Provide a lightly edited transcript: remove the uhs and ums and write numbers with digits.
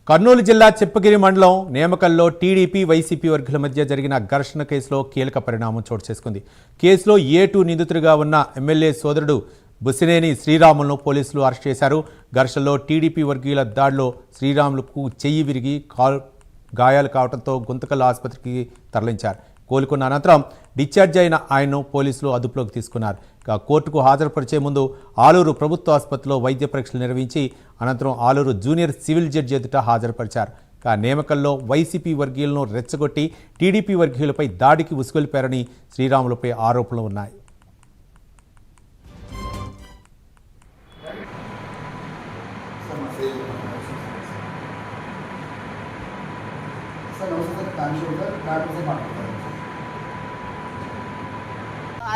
కర్నూలు జిల్లా చిప్పగిరి మండలం నేమకల్లో TDP YCP వర్గాల మధ్య జరిగిన ఘర్షణ కేసులో కీలక పరిణామం చోటు చేసుకుంది. కేసులో A2 నిందితుడిగా ఉన్న ఎమ్మెల్యే సోదరుడు బుసినేని శ్రీరాములను పోలీసులు అరెస్ట్ చేశారు. ఘర్షణలో టీడీపీ వర్గీయుల దాడిలో శ్రీరాములకు చెయ్యి విరిగి గాయాలు కావడంతో గుంతకల్ ఆసుపత్రికి తరలించారు. కోలుకున్న అనంతరం డిశ్చార్జ్ అయిన ఆయన్ను పోలీసులు అదుపులోకి తీసుకున్నారు. కోర్టుకు హాజరుపరిచే ముందు ఆలూరు ప్రభుత్వ ఆసుపత్రిలో వైద్య పరీక్షలు నిర్వహించి అనంతరం ఆలూరు జూనియర్ సివిల్ జడ్జి ఎదుట హాజరుపరిచారు. నేమకల్లో వైసీపీ వర్గీయులను రెచ్చగొట్టి టీడీపీ వర్గీయులపై దాడికి ఉసుగొల్పారని శ్రీరాములపై ఆరోపణలు ఉన్నాయి. ఆ